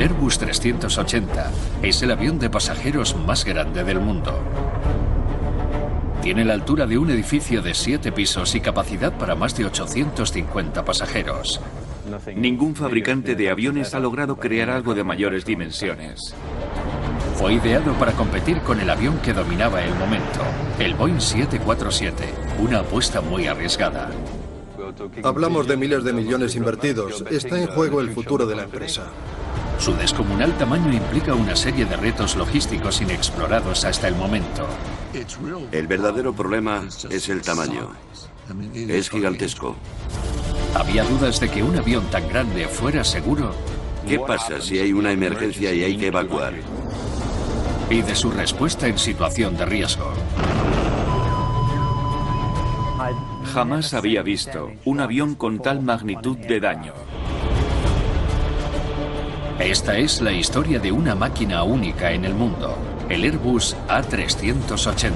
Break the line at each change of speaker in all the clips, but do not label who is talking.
Airbus 380 es el avión de pasajeros más grande del mundo. Tiene la altura de un edificio de 7 pisos y capacidad para más de 850 pasajeros.
Ningún fabricante de aviones ha logrado crear algo de mayores dimensiones.
Fue ideado para competir con el avión que dominaba el momento, el Boeing 747, una apuesta muy arriesgada.
Hablamos de miles de millones invertidos. Está en juego el futuro de la empresa.
Su descomunal tamaño implica una serie de retos logísticos inexplorados hasta el momento.
El verdadero problema es el tamaño. Es gigantesco.
¿Había dudas de que un avión tan grande fuera seguro?
¿Qué pasa si hay una emergencia y hay que evacuar?
Y de su respuesta en situación de riesgo.
Jamás había visto un avión con tal magnitud de daño.
Esta es la historia de una máquina única en el mundo, el Airbus A380.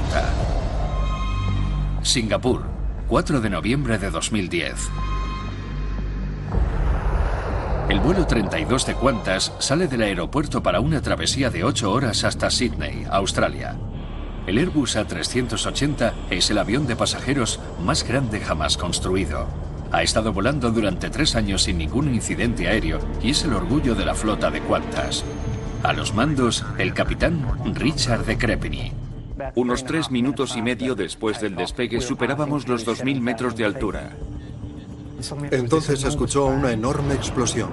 Singapur, 4 de noviembre de 2010. El vuelo 32 de Qantas sale del aeropuerto para una travesía de 8 horas hasta Sydney, Australia. El Airbus A380 es el avión de pasajeros más grande jamás construido. Ha estado volando durante 3 años sin ningún incidente aéreo y es el orgullo de la flota de Qantas. A los mandos, el capitán Richard de Crepini.
Unos 3 minutos y medio después del despegue superábamos los 2000 metros de altura.
Entonces se escuchó una enorme explosión.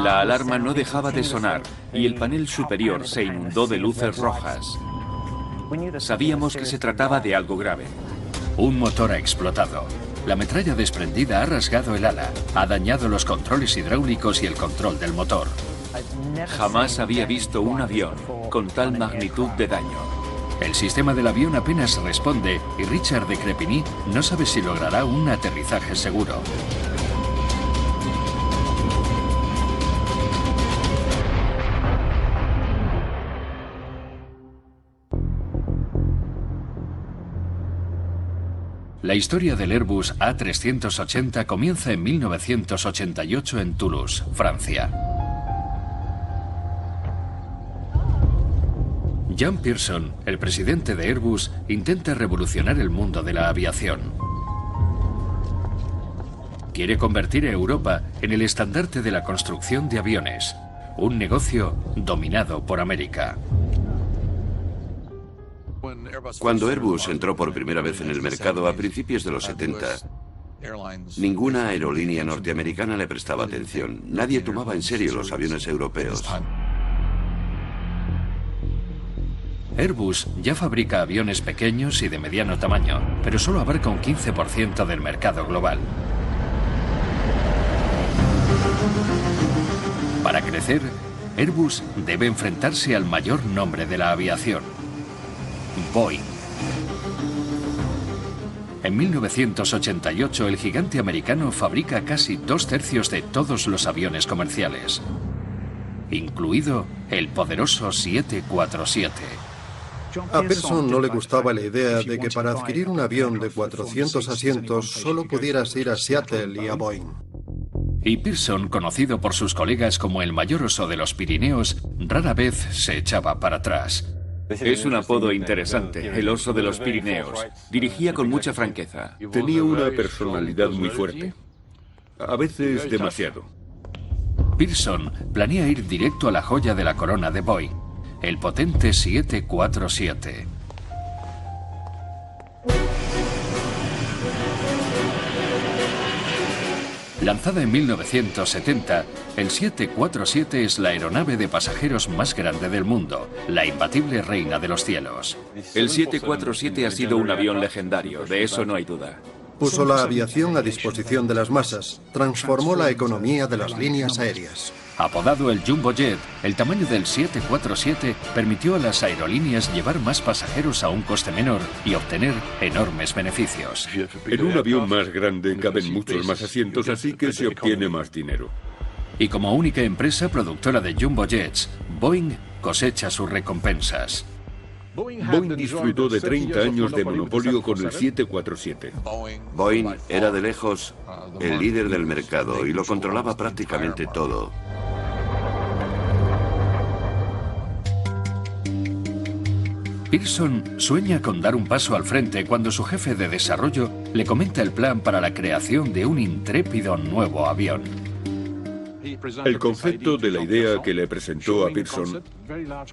La alarma no dejaba de sonar y el panel superior se inundó de luces rojas. Sabíamos que se trataba de algo grave.
Un motor ha explotado. La metralla desprendida ha rasgado el ala, ha dañado los controles hidráulicos y el control del motor.
Jamás había visto un avión con tal magnitud de daño.
El sistema del avión apenas responde y Richard de Crepini no sabe si logrará un aterrizaje seguro. La historia del Airbus A380 comienza en 1988 en Toulouse, Francia. Jean Pearson, el presidente de Airbus, intenta revolucionar el mundo de la aviación. Quiere convertir a Europa en el estandarte de la construcción de aviones, un negocio dominado por América.
Cuando Airbus entró por primera vez en el mercado a principios de los 70, ninguna aerolínea norteamericana le prestaba atención. Nadie tomaba en serio los aviones europeos.
Airbus ya fabrica aviones pequeños y de mediano tamaño, pero solo abarca un 15% del mercado global. Para crecer, Airbus debe enfrentarse al mayor nombre de la aviación: Boeing. En 1988, el gigante americano fabrica casi 2/3 de todos los aviones comerciales, incluido el poderoso 747.
A Pearson no le gustaba la idea de que para adquirir un avión de 400 asientos solo pudieras ir a Seattle y a Boeing.
Y Pearson, conocido por sus colegas como el mayor oso de los Pirineos, rara vez se echaba para atrás.
Es un apodo interesante, el oso de los Pirineos. Dirigía con mucha franqueza.
Tenía una personalidad muy fuerte. A veces demasiado.
Pearson planea ir directo a la joya de la corona de Boeing, el potente 747. Lanzada en 1970, el 747 es la aeronave de pasajeros más grande del mundo, la imbatible reina de los cielos.
El 747 ha sido un avión legendario, de eso no hay duda.
Puso la aviación a disposición de las masas, transformó la economía de las líneas aéreas.
Apodado el Jumbo Jet, el tamaño del 747 permitió a las aerolíneas llevar más pasajeros a un coste menor y obtener enormes beneficios.
En un avión más grande caben muchos más asientos, así que se obtiene más dinero.
Y como única empresa productora de Jumbo Jets, Boeing cosecha sus recompensas.
Boeing disfrutó de 30 años de monopolio con el 747.
Boeing era de lejos el líder del mercado y lo controlaba prácticamente todo.
Pearson sueña con dar un paso al frente cuando su jefe de desarrollo le comenta el plan para la creación de un intrépido nuevo avión.
El concepto de la idea que le presentó a Pearson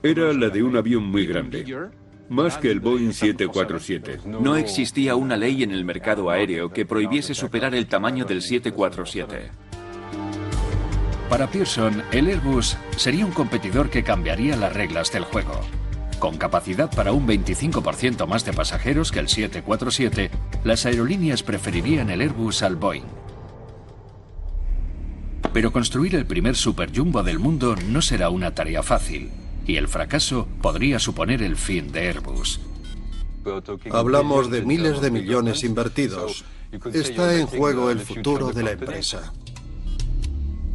era la de un avión muy grande, más que el Boeing 747.
No existía una ley en el mercado aéreo que prohibiese superar el tamaño del 747.
Para Pearson, el Airbus sería un competidor que cambiaría las reglas del juego. Con capacidad para un 25% más de pasajeros que el 747, las aerolíneas preferirían el Airbus al Boeing. Pero construir el primer superjumbo del mundo no será una tarea fácil, y el fracaso podría suponer el fin de Airbus.
Hablamos de miles de millones invertidos. Está en juego el futuro de la empresa.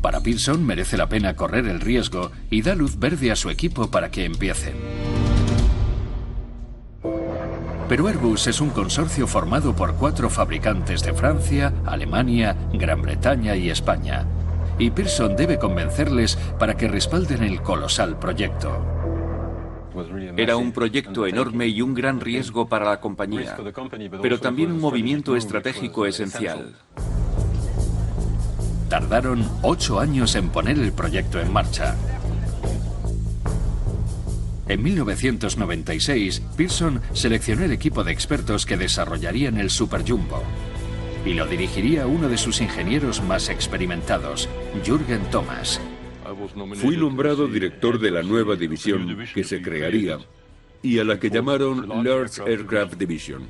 Para Pearson merece la pena correr el riesgo y da luz verde a su equipo para que empiecen. Pero Airbus es un consorcio formado por 4 fabricantes de Francia, Alemania, Gran Bretaña y España. Y Pearson debe convencerles para que respalden el colosal proyecto.
Era un proyecto enorme y un gran riesgo para la compañía, pero también un movimiento estratégico esencial.
Tardaron 8 años en poner el proyecto en marcha. En 1996, Pearson seleccionó el equipo de expertos que desarrollarían el Superjumbo. Y lo dirigiría uno de sus ingenieros más experimentados, Jürgen Thomas.
Fui nombrado director de la nueva división que se crearía y a la que llamaron Large Aircraft Division.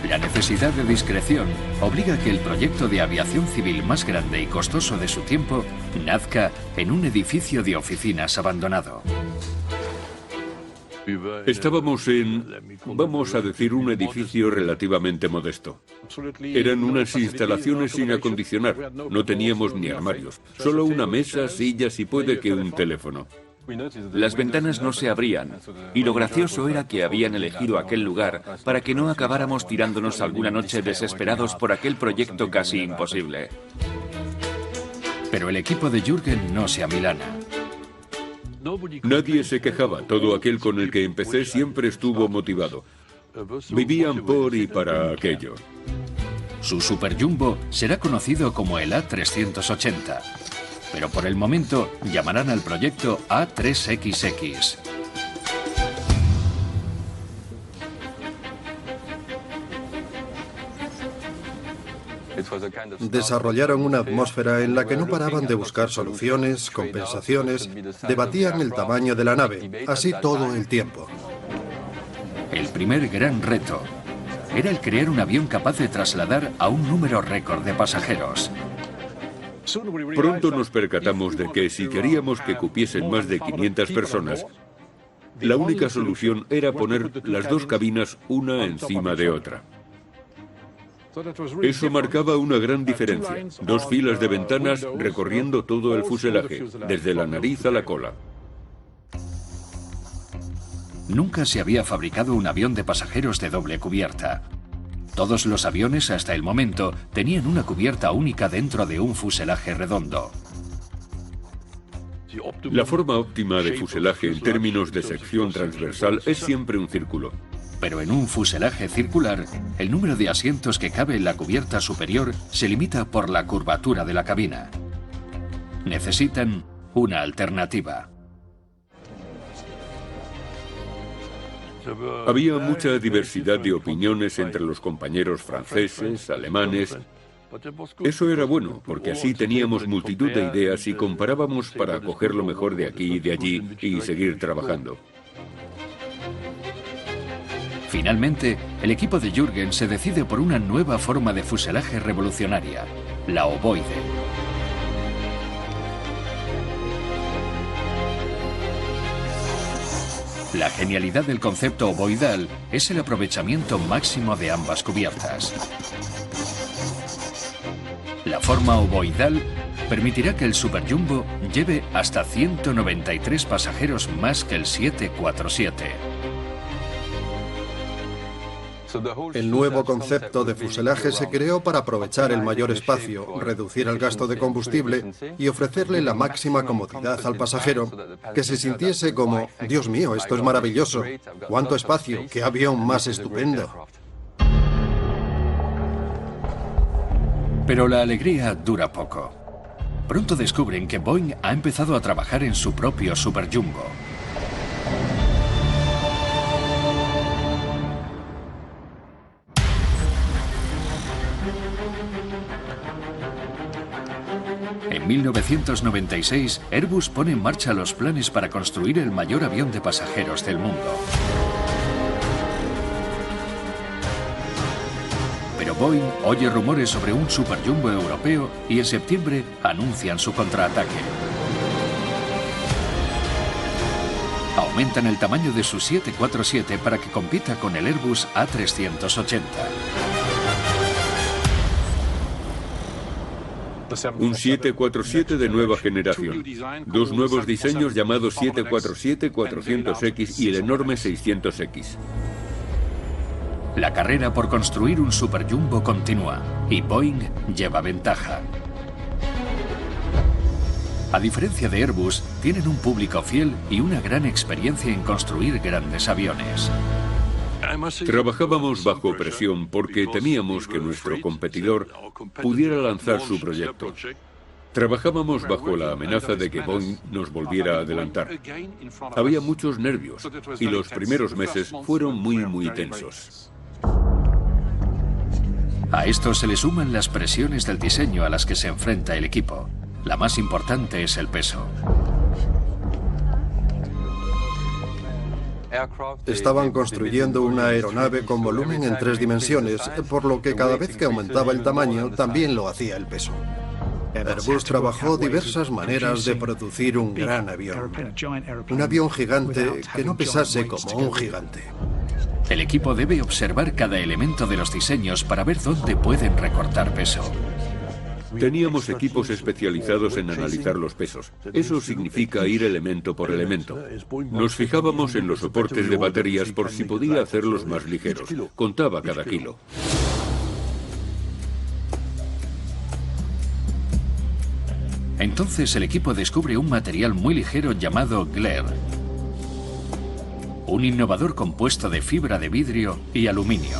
La necesidad de discreción obliga a que el proyecto de aviación civil más grande y costoso de su tiempo nazca en un edificio de oficinas abandonado.
Estábamos en, vamos a decir, un edificio relativamente modesto. Eran unas instalaciones sin acondicionar. No teníamos ni armarios, solo una mesa, sillas y puede que un teléfono.
Las ventanas no se abrían, y lo gracioso era que habían elegido aquel lugar para que no acabáramos tirándonos alguna noche desesperados por aquel proyecto casi imposible.
Pero el equipo de Jürgen no se amilana.
Nadie se quejaba, todo aquel con el que empecé siempre estuvo motivado. Vivían por y para aquello.
Su Superjumbo será conocido como el A380, pero por el momento llamarán al proyecto A3XX.
Desarrollaron una atmósfera en la que no paraban de buscar soluciones, compensaciones, debatían el tamaño de la nave, así todo el tiempo.
El primer gran reto era el crear un avión capaz de trasladar a un número récord de pasajeros.
Pronto nos percatamos de que si queríamos que cupiesen más de 500 personas, la única solución era poner las 2 cabinas una encima de otra. Eso marcaba una gran diferencia. 2 filas de ventanas recorriendo todo el fuselaje, desde la nariz a la cola.
Nunca se había fabricado un avión de pasajeros de doble cubierta. Todos los aviones hasta el momento tenían una cubierta única dentro de un fuselaje redondo.
La forma óptima de fuselaje en términos de sección transversal es siempre un círculo.
Pero en un fuselaje circular, el número de asientos que cabe en la cubierta superior se limita por la curvatura de la cabina. Necesitan una alternativa.
Había mucha diversidad de opiniones entre los compañeros franceses, alemanes. Eso era bueno, porque así teníamos multitud de ideas y comparábamos para coger lo mejor de aquí y de allí y seguir trabajando.
Finalmente, el equipo de Jürgen se decide por una nueva forma de fuselaje revolucionaria, la ovoide. La genialidad del concepto ovoidal es el aprovechamiento máximo de ambas cubiertas. La forma ovoidal permitirá que el Super Jumbo lleve hasta 193 pasajeros más que el 747.
El nuevo concepto de fuselaje se creó para aprovechar el mayor espacio, reducir el gasto de combustible y ofrecerle la máxima comodidad al pasajero, que se sintiese como, Dios mío, esto es maravilloso, cuánto espacio, qué avión más estupendo.
Pero la alegría dura poco. Pronto descubren que Boeing ha empezado a trabajar en su propio Super Jumbo. En 1996, Airbus pone en marcha los planes para construir el mayor avión de pasajeros del mundo. Pero Boeing oye rumores sobre un Super Jumbo europeo y en septiembre anuncian su contraataque. Aumentan el tamaño de su 747 para que compita con el Airbus A380.
Un 747 de nueva generación. Dos nuevos diseños llamados 747, 400X y el enorme 600X.
La carrera por construir un Super Jumbo continúa y Boeing lleva ventaja. A diferencia de Airbus, tienen un público fiel y una gran experiencia en construir grandes aviones.
Trabajábamos bajo presión porque temíamos que nuestro competidor pudiera lanzar su proyecto. Trabajábamos bajo la amenaza de que Boeing nos volviera a adelantar. Había muchos nervios y los primeros meses fueron muy tensos.
A esto se le suman las presiones del diseño a las que se enfrenta el equipo. La más importante es el peso.
Estaban construyendo una aeronave con volumen en 3 dimensiones, por lo que cada vez que aumentaba el tamaño, también lo hacía el peso. Airbus trabajó diversas maneras de producir un gran avión. Un avión gigante que no pesase como un gigante.
El equipo debe observar cada elemento de los diseños para ver dónde pueden recortar peso.
Teníamos equipos especializados en analizar los pesos. Eso significa ir elemento por elemento. Nos fijábamos en los soportes de baterías por si podía hacerlos más ligeros. Contaba cada kilo.
Entonces el equipo descubre un material muy ligero llamado Glare. Un innovador compuesto de fibra de vidrio y aluminio.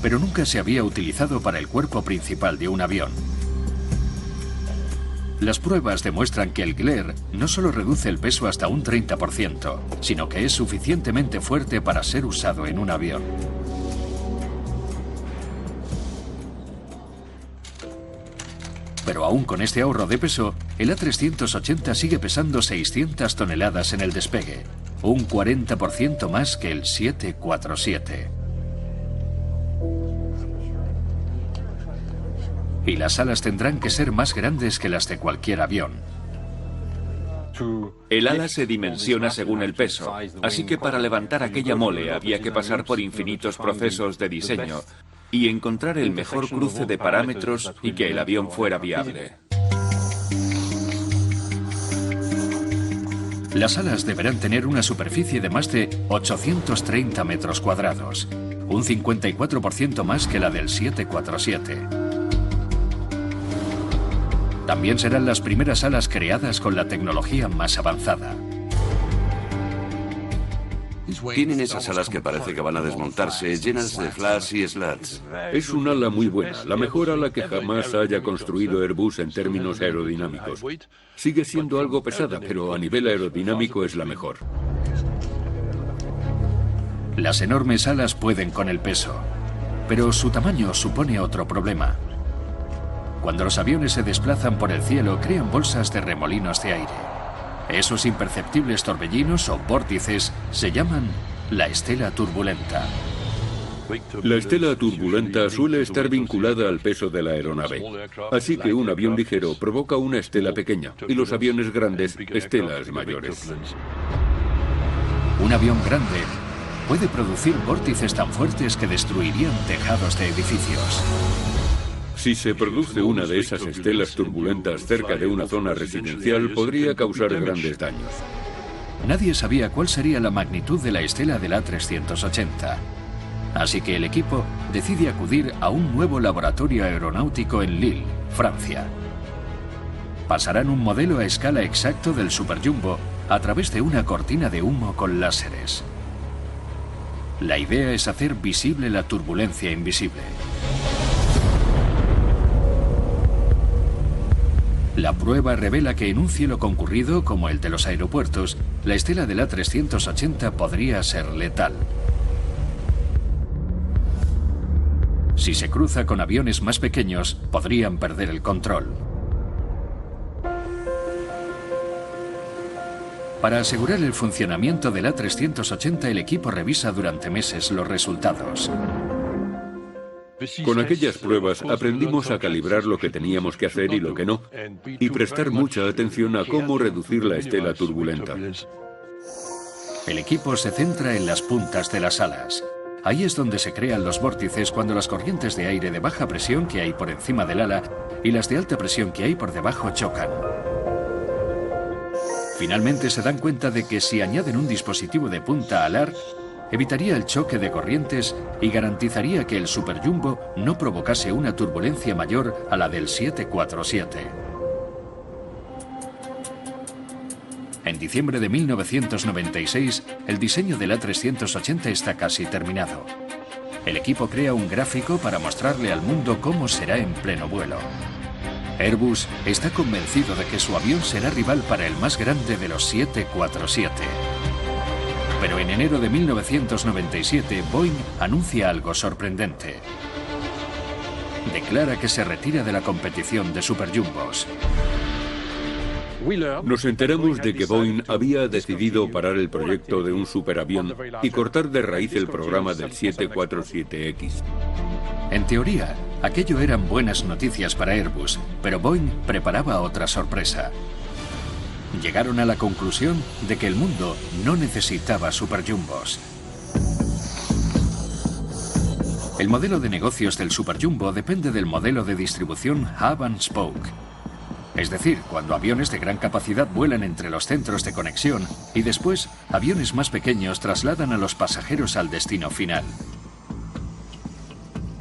Pero nunca se había utilizado para el cuerpo principal de un avión. Las pruebas demuestran que el Glare no solo reduce el peso hasta un 30%, sino que es suficientemente fuerte para ser usado en un avión. Pero aún con este ahorro de peso, el A380 sigue pesando 600 toneladas en el despegue, un 40% más que el 747. Y las alas tendrán que ser más grandes que las de cualquier avión.
El ala se dimensiona según el peso, así que para levantar aquella mole había que pasar por infinitos procesos de diseño y encontrar el mejor cruce de parámetros y que el avión fuera viable.
Las alas deberán tener una superficie de más de 830 metros cuadrados, un 54% más que la del 747. También serán las primeras alas creadas con la tecnología más avanzada.
Tienen esas alas que parece que van a desmontarse, llenas de flaps y slats.
Es un ala muy buena, la mejor ala que jamás haya construido Airbus en términos aerodinámicos. Sigue siendo algo pesada, pero a nivel aerodinámico es la mejor.
Las enormes alas pueden con el peso, pero su tamaño supone otro problema. Cuando los aviones se desplazan por el cielo, crean bolsas de remolinos de aire. Esos imperceptibles torbellinos o vórtices se llaman la estela turbulenta.
La estela turbulenta suele estar vinculada al peso de la aeronave. Así que un avión ligero provoca una estela pequeña y los aviones grandes, estelas mayores.
Un avión grande puede producir vórtices tan fuertes que destruirían tejados de edificios.
Si se produce una de esas estelas turbulentas cerca de una zona residencial, podría causar grandes daños.
Nadie sabía cuál sería la magnitud de la estela del A380. Así que el equipo decide acudir a un nuevo laboratorio aeronáutico en Lille, Francia. Pasarán un modelo a escala exacto del Superjumbo a través de una cortina de humo con láseres. La idea es hacer visible la turbulencia invisible. La prueba revela que en un cielo concurrido como el de los aeropuertos, la estela del A380 podría ser letal. Si se cruza con aviones más pequeños, podrían perder el control. Para asegurar el funcionamiento del A380, el equipo revisa durante meses los resultados.
Con aquellas pruebas aprendimos a calibrar lo que teníamos que hacer y lo que no, y prestar mucha atención a cómo reducir la estela turbulenta.
El equipo se centra en las puntas de las alas. Ahí es donde se crean los vórtices cuando las corrientes de aire de baja presión que hay por encima del ala y las de alta presión que hay por debajo chocan. Finalmente se dan cuenta de que si añaden un dispositivo de punta alar, evitaría el choque de corrientes y garantizaría que el Superjumbo no provocase una turbulencia mayor a la del 747. En diciembre de 1996, el diseño del A380 está casi terminado. El equipo crea un gráfico para mostrarle al mundo cómo será en pleno vuelo. Airbus está convencido de que su avión será rival para el más grande de los 747. Pero en enero de 1997, Boeing anuncia algo sorprendente. Declara que se retira de la competición de superjumbos.
Nos enteramos de que Boeing había decidido parar el proyecto de un superavión y cortar de raíz el programa del 747X.
En teoría, aquello eran buenas noticias para Airbus, pero Boeing preparaba otra sorpresa. Llegaron a la conclusión de que el mundo no necesitaba superjumbos. El modelo de negocios del superjumbo depende del modelo de distribución hub and spoke. Es decir, cuando aviones de gran capacidad vuelan entre los centros de conexión y después aviones más pequeños trasladan a los pasajeros al destino final.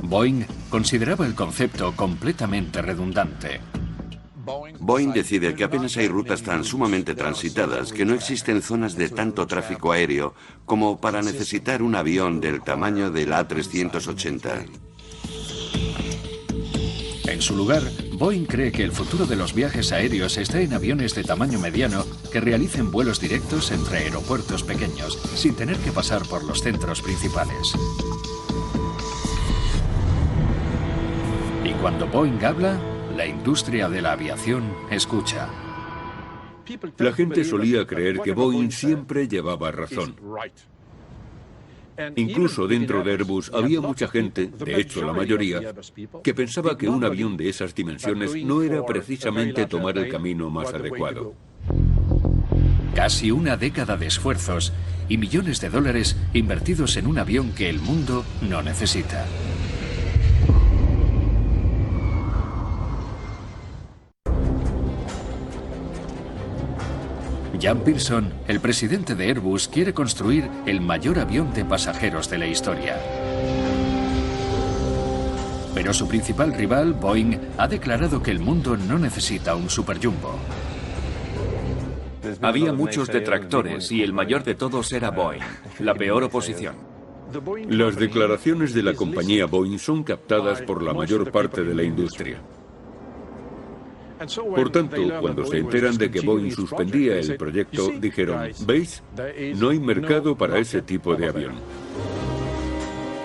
Boeing consideraba el concepto completamente redundante.
Boeing decide que apenas hay rutas tan sumamente transitadas que no existen zonas de tanto tráfico aéreo como para necesitar un avión del tamaño del A380.
En su lugar, Boeing cree que el futuro de los viajes aéreos está en aviones de tamaño mediano que realicen vuelos directos entre aeropuertos pequeños, sin tener que pasar por los centros principales. Y cuando Boeing habla, la industria de la aviación escucha.
La gente solía creer que Boeing siempre llevaba razón. Incluso dentro de Airbus había mucha gente, de hecho la mayoría, que pensaba que un avión de esas dimensiones no era precisamente tomar el camino más adecuado.
Casi una década de esfuerzos y millones de dólares invertidos en un avión que el mundo no necesita. Jan Pearson, el presidente de Airbus, quiere construir el mayor avión de pasajeros de la historia. Pero su principal rival, Boeing, ha declarado que el mundo no necesita un superjumbo.
Había muchos detractores y el mayor de todos era Boeing, la peor oposición.
Las declaraciones de la compañía Boeing son captadas por la mayor parte de la industria. Por tanto, cuando se enteran de que Boeing suspendía el proyecto, dijeron, ¿veis? No hay mercado para ese tipo de avión.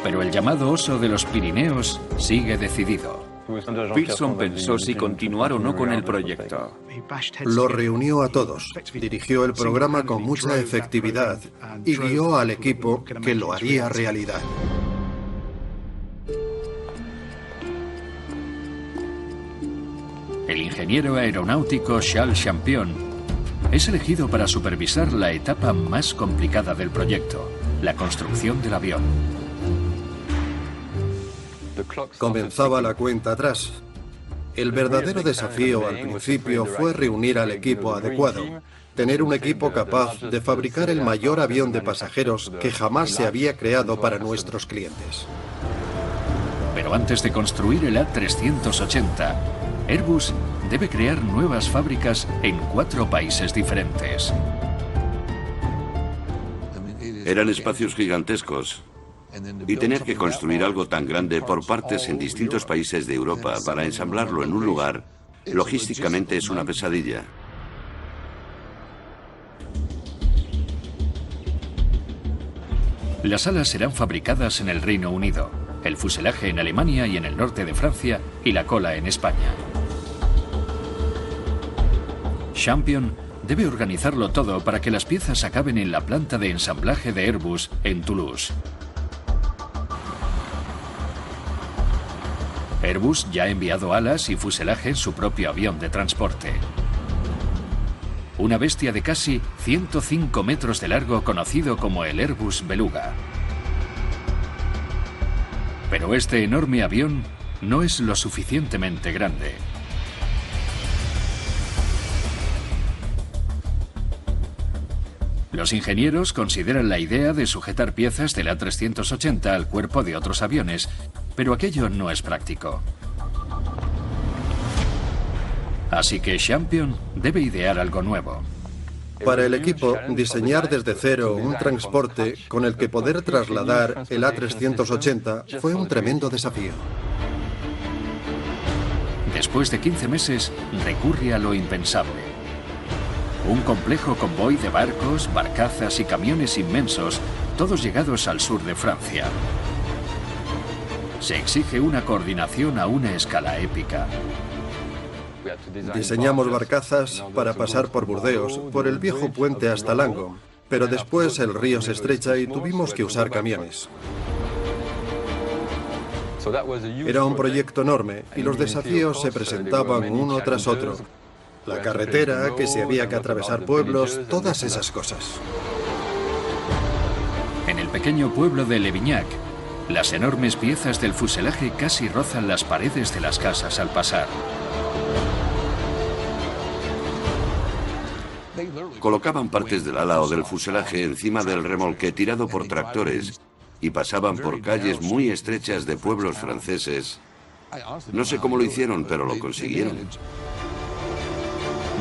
Pero el llamado oso de los Pirineos sigue decidido.
Pearson pensó si continuar o no con el proyecto.
Lo reunió a todos, dirigió el programa con mucha efectividad y guió al equipo que lo haría realidad.
El ingeniero aeronáutico Charles Champion es elegido para supervisar la etapa más complicada del proyecto, la construcción del avión.
Comenzaba la cuenta atrás. El verdadero desafío al principio fue reunir al equipo adecuado, tener un equipo capaz de fabricar el mayor avión de pasajeros que jamás se había creado para nuestros clientes.
Pero antes de construir el A380, Airbus debe crear nuevas fábricas en 4 países diferentes.
Eran espacios gigantescos. Y tener que construir algo tan grande por partes en distintos países de Europa para ensamblarlo en un lugar, logísticamente es una pesadilla.
Las alas serán fabricadas en el Reino Unido, el fuselaje en Alemania y en el norte de Francia y la cola en España. Champion debe organizarlo todo para que las piezas acaben en la planta de ensamblaje de Airbus en Toulouse. Airbus ya ha enviado alas y fuselaje en su propio avión de transporte. Una bestia de casi 105 metros de largo conocido como el Airbus Beluga. Pero este enorme avión no es lo suficientemente grande. Los ingenieros consideran la idea de sujetar piezas del A380 al cuerpo de otros aviones, pero aquello no es práctico. Así que Champion debe idear algo nuevo.
Para el equipo, diseñar desde cero un transporte con el que poder trasladar el A380 fue un tremendo desafío.
Después de 15 meses, recurre a lo impensable. Un complejo convoy de barcos, barcazas y camiones inmensos, todos llegados al sur de Francia. Se exige una coordinación a una escala épica.
Diseñamos barcazas para pasar por Burdeos, por el viejo puente hasta Langon, pero después el río se estrecha y tuvimos que usar camiones. Era un proyecto enorme y los desafíos se presentaban uno tras otro. La carretera, que se había que atravesar pueblos, todas esas cosas.
En el pequeño pueblo de Levignac, las enormes piezas del fuselaje casi rozan las paredes de las casas al pasar.
Colocaban partes del ala o del fuselaje encima del remolque tirado por tractores y pasaban por calles muy estrechas de pueblos franceses. No sé cómo lo hicieron, pero lo consiguieron.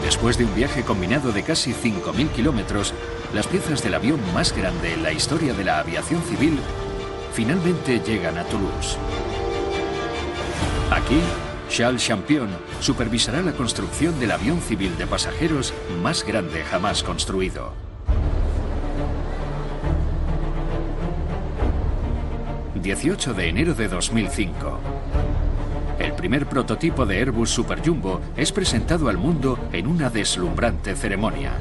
Después de un viaje combinado de casi 5.000 kilómetros, las piezas del avión más grande en la historia de la aviación civil finalmente llegan a Toulouse. Aquí, Charles Champion supervisará la construcción del avión civil de pasajeros más grande jamás construido. ...18 de enero de 2005... El primer prototipo de Airbus Super Jumbo es presentado al mundo en una deslumbrante ceremonia.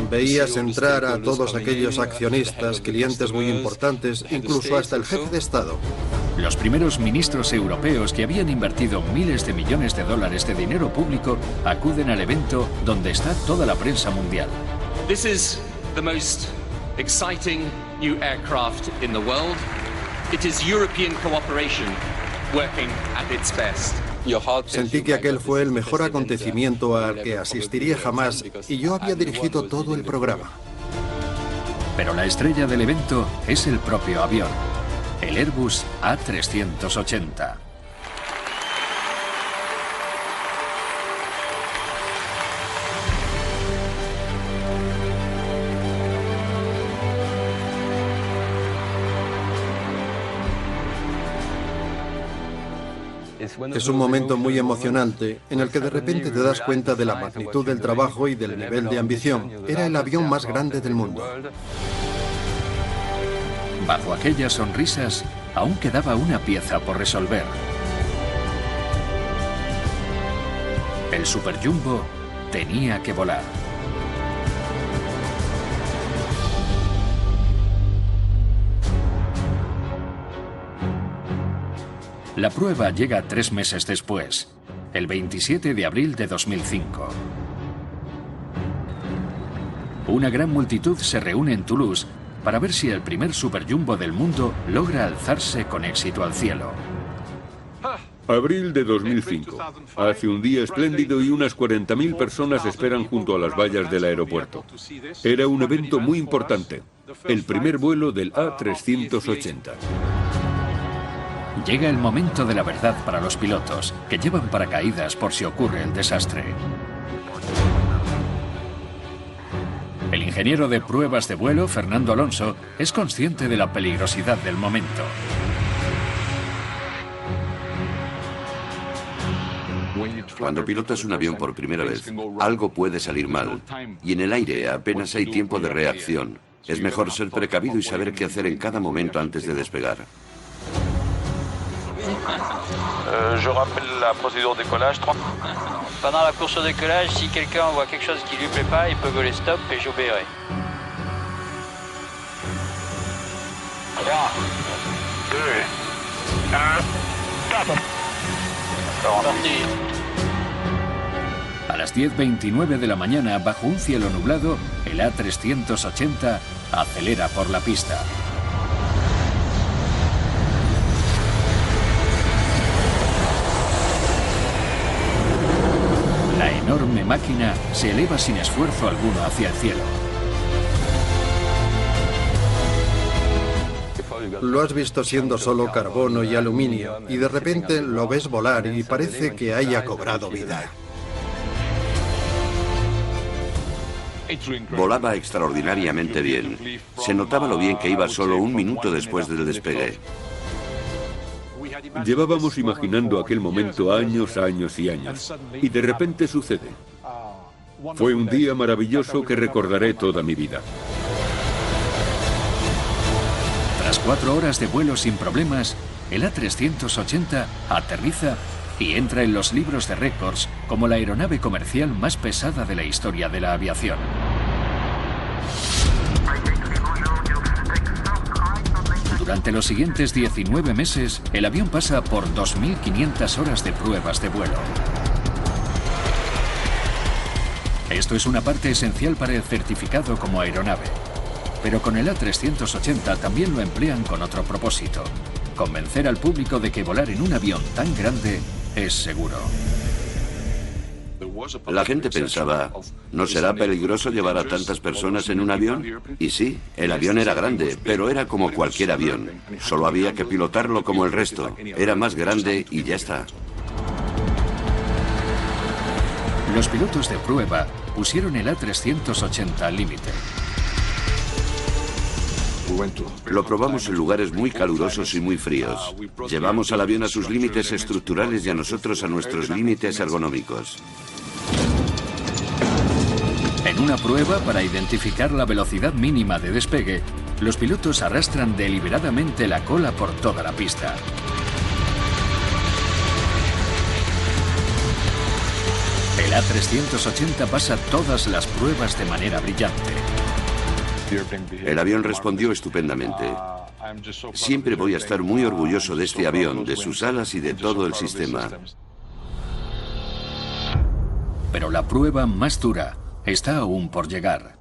Veías entrar a todos aquellos accionistas, clientes muy importantes, incluso hasta el jefe de Estado.
Los primeros ministros europeos que habían invertido miles de millones de dólares de dinero público acuden al evento donde está toda la prensa mundial.
This is the most exciting new aircraft in the world. It is European cooperation working at its best.
Sentí que aquel fue el mejor acontecimiento al que asistiría jamás y yo había dirigido todo el programa.
Pero la estrella del evento es el propio avión, el Airbus A380.
Es un momento muy emocionante en el que de repente te das cuenta de la magnitud del trabajo y del nivel de ambición. Era el avión más grande del mundo.
Bajo aquellas sonrisas, aún quedaba una pieza por resolver. El Super Jumbo tenía que volar. La prueba llega 3 meses después, el 27 de abril de 2005. Una gran multitud se reúne en Toulouse para ver si el primer Super Jumbo del mundo logra alzarse con éxito al cielo.
Abril de 2005. Hace un día espléndido y unas 40.000 personas esperan junto a las vallas del aeropuerto. Era un evento muy importante. El primer vuelo del A380.
Llega el momento de la verdad para los pilotos, que llevan paracaídas por si ocurre el desastre. El ingeniero de pruebas de vuelo, Fernando Alonso, es consciente de la peligrosidad del momento.
Cuando pilotas un avión por primera vez, algo puede salir mal. Y en el aire apenas hay tiempo de reacción. Es mejor ser precavido y saber qué hacer en cada momento antes de despegar.
Je rappelle la procédure de décollage. Pendant la course au décollage, si quelqu'un voit quelque chose qui lui plaît pas, il peut gueuler stop et j'obéirai. 3, 2, 1, stop.
A las 10:29 de la mañana, bajo un cielo nublado, el A380 acelera por la pista. La enorme máquina se eleva sin esfuerzo alguno hacia el cielo.
Lo has visto siendo solo carbono y aluminio, y de repente lo ves volar y parece que haya cobrado vida.
Volaba extraordinariamente bien. Se notaba lo bien que iba solo un minuto después del despegue.
Llevábamos imaginando aquel momento años, años y años. Y de repente sucede. Fue un día maravilloso que recordaré toda mi vida.
Tras 4 horas de vuelo sin problemas, el A380 aterriza y entra en los libros de récords como la aeronave comercial más pesada de la historia de la aviación. Durante los siguientes 19 meses, el avión pasa por 2.500 horas de pruebas de vuelo. Esto es una parte esencial para el certificado como aeronave. Pero con el A380 también lo emplean con otro propósito: convencer al público de que volar en un avión tan grande es seguro.
La gente pensaba, ¿no será peligroso llevar a tantas personas en un avión? Y sí, el avión era grande, pero era como cualquier avión. Solo había que pilotarlo como el resto. Era más grande y ya está.
Los pilotos de prueba pusieron el A380 al límite.
Lo probamos en lugares muy calurosos y muy fríos. Llevamos al avión a sus límites estructurales y a nosotros a nuestros límites ergonómicos.
En una prueba para identificar la velocidad mínima de despegue, los pilotos arrastran deliberadamente la cola por toda la pista. El A380 pasa todas las pruebas de manera brillante.
El avión respondió estupendamente. Siempre voy a estar muy orgulloso de este avión, de sus alas y de todo el sistema.
Pero la prueba más dura está aún por llegar.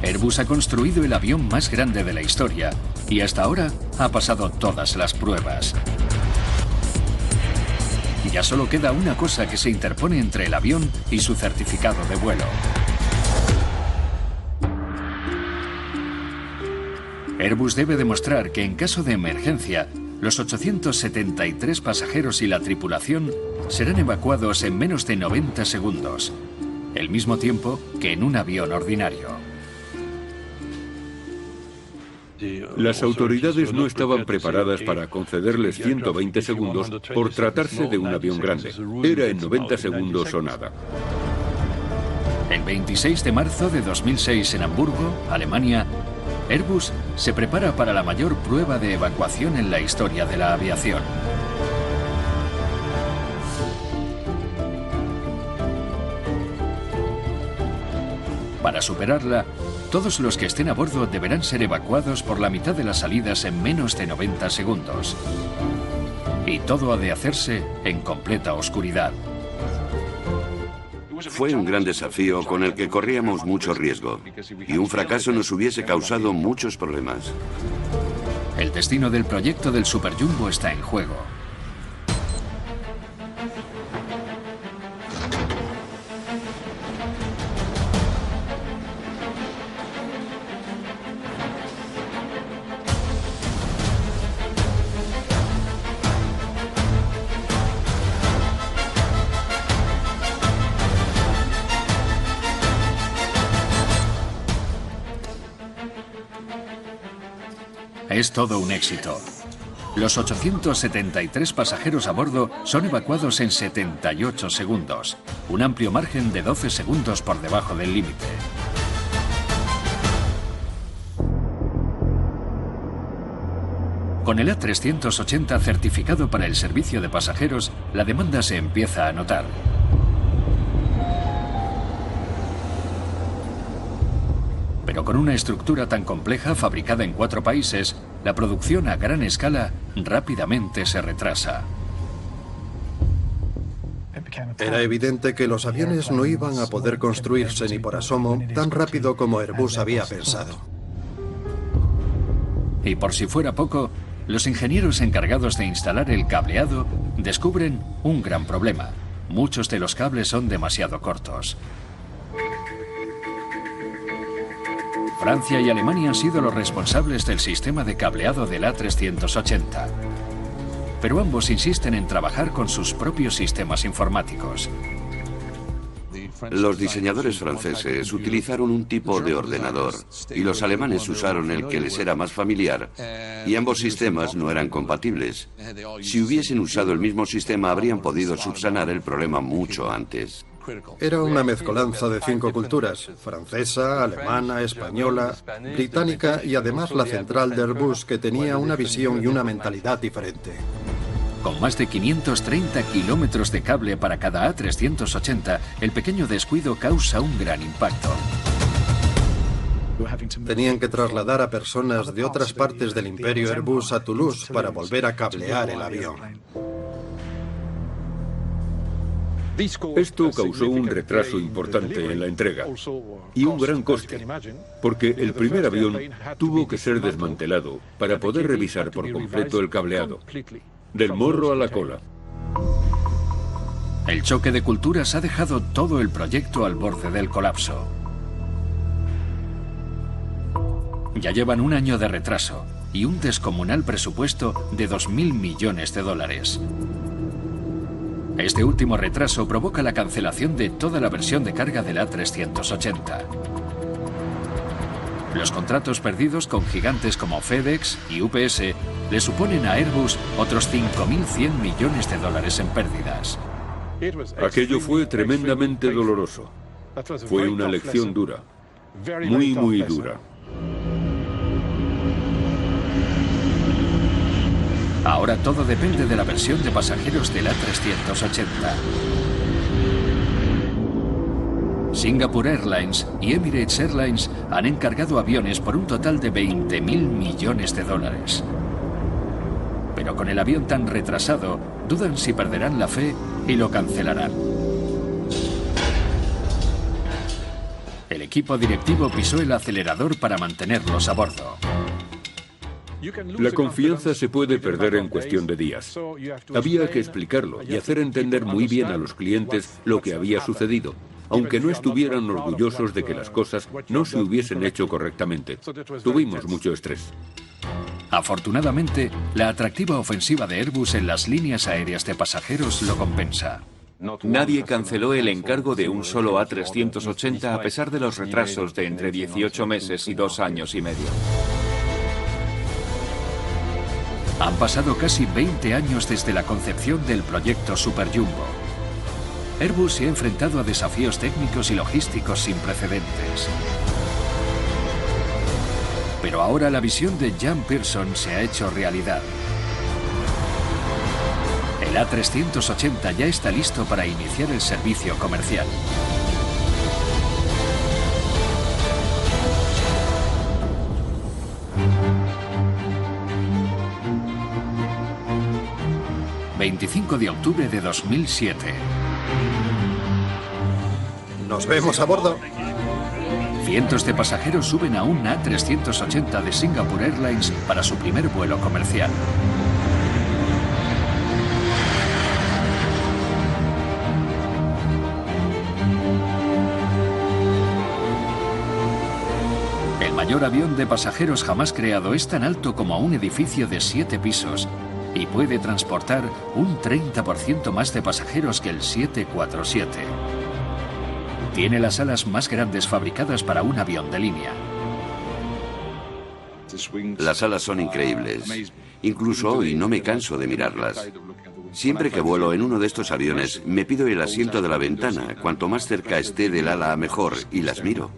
Airbus ha construido el avión más grande de la historia y hasta ahora ha pasado todas las pruebas. Ya solo queda una cosa que se interpone entre el avión y su certificado de vuelo. Airbus debe demostrar que en caso de emergencia, los 873 pasajeros y la tripulación serán evacuados en menos de 90 segundos, el mismo tiempo que en un avión ordinario.
Las autoridades no estaban preparadas para concederles 120 segundos por tratarse de un avión grande. Era en 90 segundos o nada.
El 26 de marzo de 2006 en Hamburgo, Alemania, Airbus se prepara para la mayor prueba de evacuación en la historia de la aviación. Para superarla, todos los que estén a bordo deberán ser evacuados por la mitad de las salidas en menos de 90 segundos. Y todo ha de hacerse en completa oscuridad.
Fue un gran desafío con el que corríamos mucho riesgo, y un fracaso nos hubiese causado muchos problemas.
El destino del proyecto del Super Jumbo está en juego. Es todo un éxito. Los 873 pasajeros a bordo son evacuados en 78 segundos, un amplio margen de 12 segundos por debajo del límite. Con el A380 certificado para el servicio de pasajeros, la demanda se empieza a notar. Pero con una estructura tan compleja, fabricada en 4 países, la producción a gran escala rápidamente se retrasa.
Era evidente que los aviones no iban a poder construirse ni por asomo tan rápido como Airbus había pensado.
Y por si fuera poco, los ingenieros encargados de instalar el cableado descubren un gran problema. Muchos de los cables son demasiado cortos. Francia y Alemania han sido los responsables del sistema de cableado del A380. Pero ambos insisten en trabajar con sus propios sistemas informáticos.
Los diseñadores franceses utilizaron un tipo de ordenador y los alemanes usaron el que les era más familiar, y ambos sistemas no eran compatibles. Si hubiesen usado el mismo sistema, habrían podido subsanar el problema mucho antes.
Era una mezcolanza de 5 culturas: francesa, alemana, española, británica y además la central de Airbus, que tenía una visión y una mentalidad diferente.
Con más de 530 kilómetros de cable para cada A380, el pequeño descuido causa un gran impacto.
Tenían que trasladar a personas de otras partes del imperio Airbus a Toulouse para volver a cablear el avión.
Esto causó un retraso importante en la entrega y un gran coste, porque el primer avión tuvo que ser desmantelado para poder revisar por completo el cableado, del morro a la cola.
El choque de culturas ha dejado todo el proyecto al borde del colapso. Ya llevan un año de retraso y un descomunal presupuesto de 2.000 millones de dólares. Este último retraso provoca la cancelación de toda la versión de carga del A380. Los contratos perdidos con gigantes como FedEx y UPS le suponen a Airbus otros 5.100 millones de dólares en pérdidas.
Aquello fue tremendamente doloroso. Fue una lección dura, muy, muy dura.
Ahora todo depende de la versión de pasajeros del A380. Singapore Airlines y Emirates Airlines han encargado aviones por un total de 20.000 millones de dólares. Pero con el avión tan retrasado, dudan si perderán la fe y lo cancelarán. El equipo directivo pisó el acelerador para mantenerlos a bordo.
La confianza se puede perder en cuestión de días. Había que explicarlo y hacer entender muy bien a los clientes lo que había sucedido, aunque no estuvieran orgullosos de que las cosas no se hubiesen hecho correctamente. Tuvimos mucho estrés.
Afortunadamente, la atractiva ofensiva de Airbus en las líneas aéreas de pasajeros lo compensa.
Nadie canceló el encargo de un solo A380 a pesar de los retrasos de entre 18 meses y 2 años y medio.
Han pasado casi 20 años desde la concepción del proyecto Super Jumbo. Airbus se ha enfrentado a desafíos técnicos y logísticos sin precedentes. Pero ahora la visión de Jan Pearson se ha hecho realidad. El A380 ya está listo para iniciar el servicio comercial. ...25 de octubre de 2007.
Nos vemos a bordo.
Cientos de pasajeros suben a un A380 de Singapore Airlines para su primer vuelo comercial. El mayor avión de pasajeros jamás creado es tan alto como un edificio de 7 pisos y puede transportar un 30% más de pasajeros que el 747. Tiene las alas más grandes fabricadas para un avión de línea.
Las alas son increíbles. Incluso hoy no me canso de mirarlas. Siempre que vuelo en uno de estos aviones, me pido el asiento de la ventana. Cuanto más cerca esté del ala, mejor, y las miro.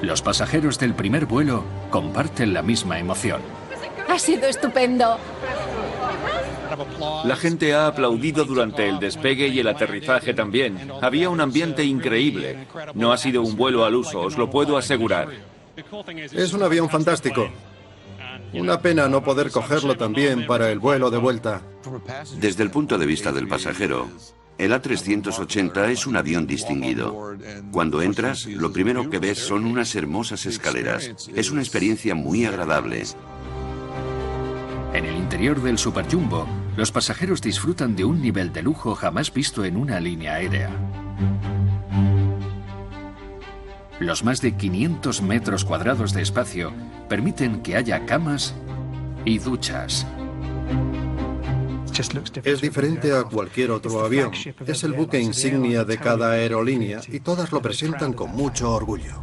Los pasajeros del primer vuelo comparten la misma emoción.
Ha sido estupendo.
La gente ha aplaudido durante el despegue y el aterrizaje también. Había un ambiente increíble. No ha sido un vuelo al uso, os lo puedo asegurar.
Es un avión fantástico. Una pena no poder cogerlo también para el vuelo de vuelta.
Desde el punto de vista del pasajero, el A380 es un avión distinguido. Cuando entras, lo primero que ves son unas hermosas escaleras. Es una experiencia muy agradable.
En el interior del Super Jumbo, los pasajeros disfrutan de un nivel de lujo jamás visto en una línea aérea. Los más de 500 metros cuadrados de espacio permiten que haya camas y duchas.
Es diferente a cualquier otro avión. Es el buque insignia de cada aerolínea y todas lo presentan con mucho orgullo.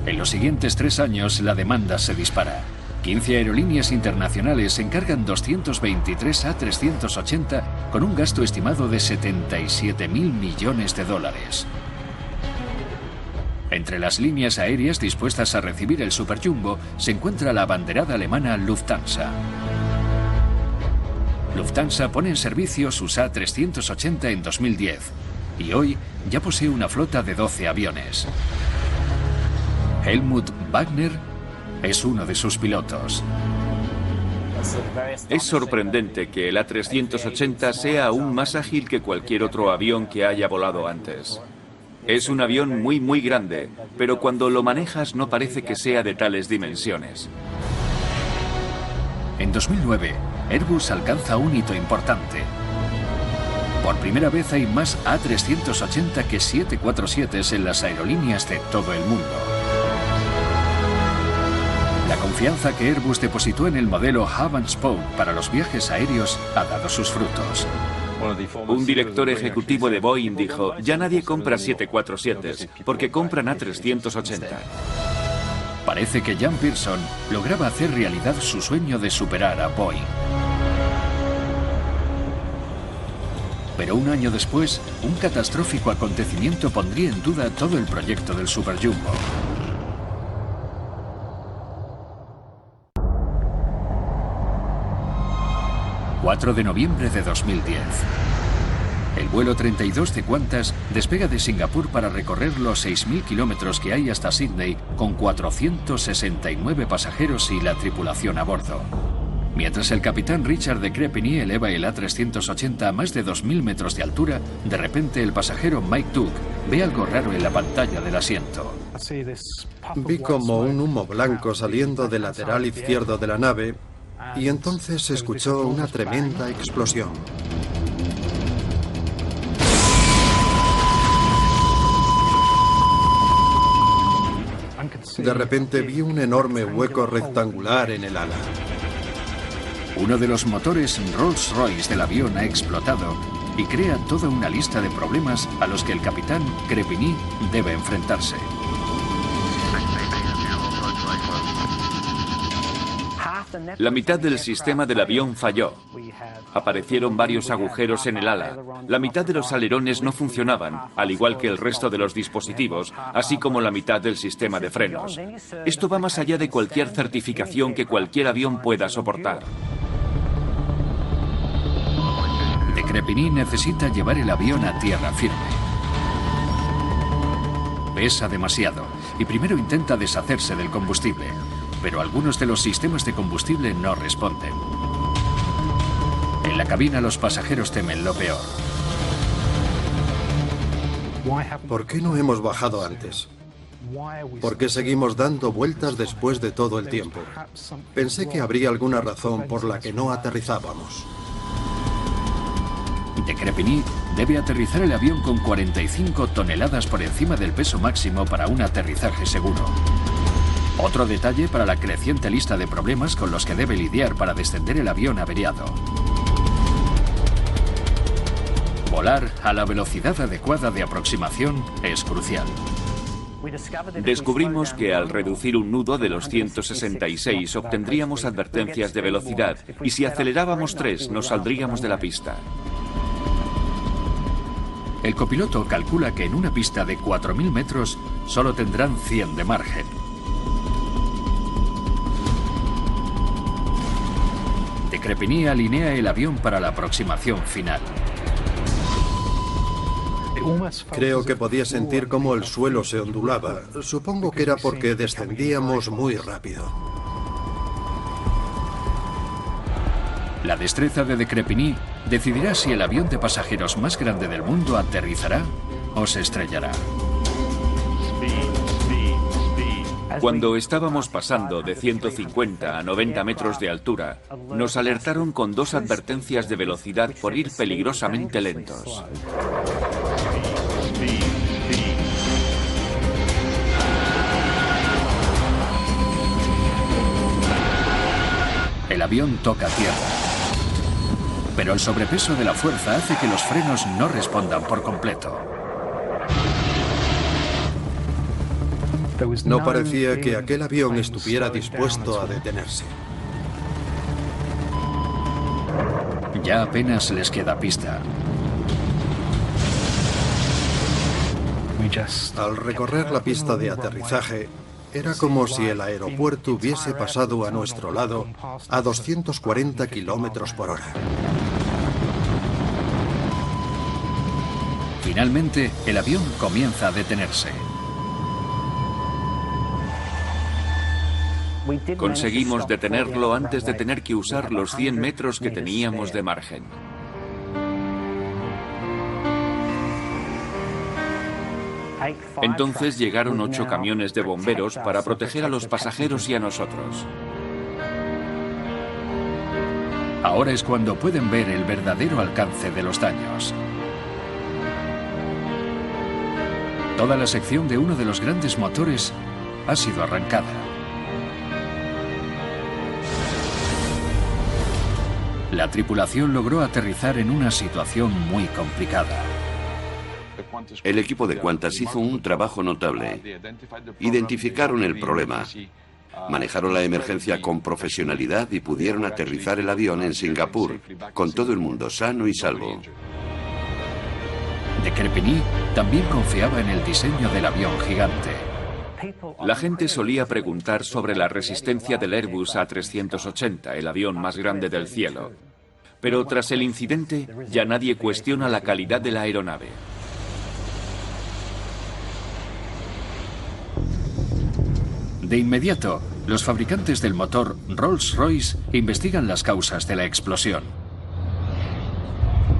En los siguientes 3 años, la demanda se dispara. 15 aerolíneas internacionales encargan 223 A380 con un gasto estimado de 77.000 millones de dólares. Entre las líneas aéreas dispuestas a recibir el Super Jumbo se encuentra la abanderada alemana Lufthansa. Lufthansa pone en servicio sus A380 en 2010 y hoy ya posee una flota de 12 aviones. Helmut Wagner es uno de sus pilotos.
Es sorprendente que el A380 sea aún más ágil que cualquier otro avión que haya volado antes. Es un avión muy grande, pero cuando lo manejas no parece que sea de tales dimensiones.
En 2009, Airbus alcanza un hito importante. Por primera vez hay más A380 que 747s en las aerolíneas de todo el mundo. La confianza que Airbus depositó en el modelo Hub and Spoke para los viajes aéreos ha dado sus frutos.
Un director ejecutivo de Boeing dijo: ya nadie compra 747s, porque compran A380.
Parece que Jan Pearson lograba hacer realidad su sueño de superar a Boeing. Pero un año después, un catastrófico acontecimiento pondría en duda todo el proyecto del Super Jumbo. ...4 de noviembre de 2010. El vuelo 32 de Qantas despega de Singapur para recorrer los 6.000 kilómetros que hay hasta Sydney con 469 pasajeros y la tripulación a bordo. Mientras el capitán Richard de Crepigny eleva el A380 a más de 2.000 metros de altura, de repente el pasajero Mike Duke ve algo raro en la pantalla del asiento.
Vi como un humo blanco saliendo del lateral izquierdo de la nave y entonces se escuchó una tremenda explosión. De repente vi un enorme hueco rectangular en el ala.
Uno de los motores Rolls-Royce del avión ha explotado y crea toda una lista de problemas a los que el capitán Crepigny debe enfrentarse.
La mitad del sistema del avión falló. Aparecieron varios agujeros en el ala. La mitad de los alerones no funcionaban, al igual que el resto de los dispositivos, así como la mitad del sistema de frenos. Esto va más allá de cualquier certificación que cualquier avión pueda soportar.
De Crepigny necesita llevar el avión a tierra firme. Pesa demasiado y primero intenta deshacerse del combustible, pero algunos de los sistemas de combustible no responden. En la cabina los pasajeros temen lo peor.
¿Por qué no hemos bajado antes? ¿Por qué seguimos dando vueltas después de todo el tiempo? Pensé que habría alguna razón por la que no aterrizábamos.
De Crepigny debe aterrizar el avión con 45 toneladas por encima del peso máximo para un aterrizaje seguro. Otro detalle para la creciente lista de problemas con los que debe lidiar para descender el avión averiado. Volar a la velocidad adecuada de aproximación es crucial.
Descubrimos que al reducir un nudo de los 166 obtendríamos advertencias de velocidad y si acelerábamos 3 nos saldríamos de la pista.
El copiloto calcula que en una pista de 4.000 metros solo tendrán 100 de margen. De Crepigny alinea el avión para la aproximación final.
Creo que podía sentir cómo el suelo se ondulaba. Supongo que era porque descendíamos muy rápido.
La destreza de Crepigny decidirá si el avión de pasajeros más grande del mundo aterrizará o se estrellará.
Cuando estábamos pasando de 150 a 90 metros de altura, nos alertaron con 2 advertencias de velocidad por ir peligrosamente lentos.
El avión toca tierra. Pero el sobrepeso de la fuerza hace que los frenos no respondan por completo.
No parecía que aquel avión estuviera dispuesto a detenerse.
Ya apenas les queda pista.
Al recorrer la pista de aterrizaje, era como si el aeropuerto hubiese pasado a nuestro lado a 240 kilómetros por hora.
Finalmente, el avión comienza a detenerse.
Conseguimos detenerlo antes de tener que usar los 100 metros que teníamos de margen. Entonces llegaron 8 camiones de bomberos para proteger a los pasajeros y a nosotros.
Ahora es cuando pueden ver el verdadero alcance de los daños. Toda la sección de uno de los grandes motores ha sido arrancada. La tripulación logró aterrizar en una situación muy complicada.
El equipo de Qantas hizo un trabajo notable. Identificaron el problema, manejaron la emergencia con profesionalidad y pudieron aterrizar el avión en Singapur, con todo el mundo sano y salvo.
De Crepigny también confiaba en el diseño del avión gigante.
La gente solía preguntar sobre la resistencia del Airbus A380, el avión más grande del cielo. Pero tras el incidente, ya nadie cuestiona la calidad de la aeronave.
De inmediato, los fabricantes del motor Rolls-Royce investigan las causas de la explosión.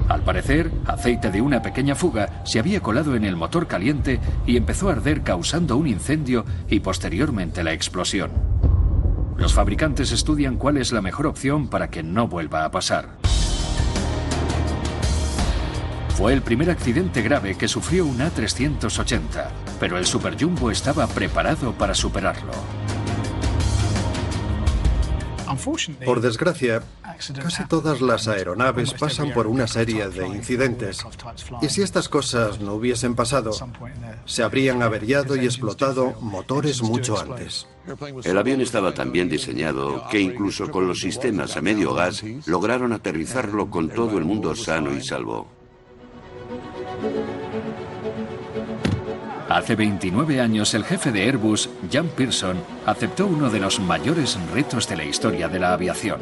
Al parecer, aceite de una pequeña fuga se había colado en el motor caliente y empezó a arder causando un incendio y posteriormente la explosión. Los fabricantes estudian cuál es la mejor opción para que no vuelva a pasar. Fue el primer accidente grave que sufrió un A380, pero el Super Jumbo estaba preparado para superarlo.
Por desgracia, casi todas las aeronaves pasan por una serie de incidentes. Y si estas cosas no hubiesen pasado, se habrían averiado y explotado motores mucho antes.
El avión estaba tan bien diseñado que incluso con los sistemas a medio gas lograron aterrizarlo con todo el mundo sano y salvo.
Hace 29 años, el jefe de Airbus, Jan Pearson, aceptó uno de los mayores retos de la historia de la aviación.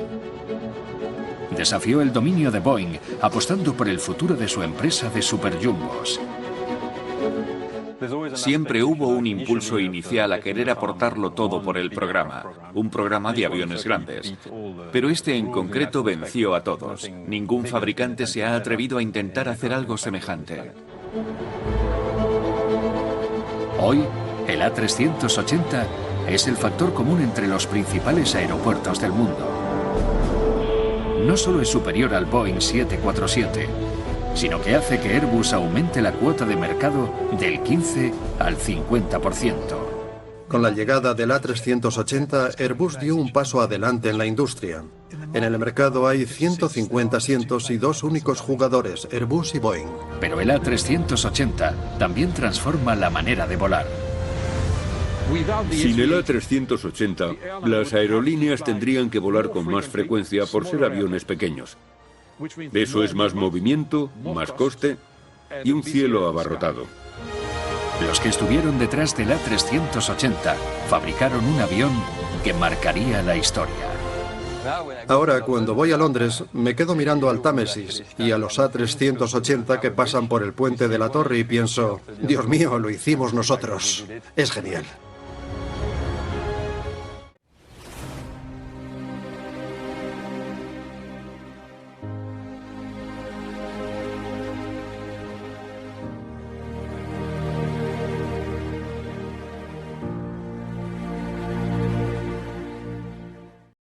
Desafió el dominio de Boeing, apostando por el futuro de su empresa de superjumbos.
Siempre hubo un impulso inicial a querer aportarlo todo por el programa, un programa de aviones grandes. Pero este en concreto venció a todos. Ningún fabricante se ha atrevido a intentar hacer algo semejante.
Hoy, el A380 es el factor común entre los principales aeropuertos del mundo. No solo es superior al Boeing 747, sino que hace que Airbus aumente la cuota de mercado del 15 al 50%.
Con la llegada del A380, Airbus dio un paso adelante en la industria. En el mercado hay 150 asientos y dos únicos jugadores, Airbus y Boeing.
Pero el A380 también transforma la manera de volar.
Sin el A380, las aerolíneas tendrían que volar con más frecuencia por ser aviones pequeños. Eso es más movimiento, más coste y un cielo abarrotado.
Los que estuvieron detrás del A380 fabricaron un avión que marcaría la historia.
Ahora, cuando voy a Londres, me quedo mirando al Támesis y a los A380 que pasan por el puente de la Torre y pienso, Dios mío, lo hicimos nosotros. Es genial.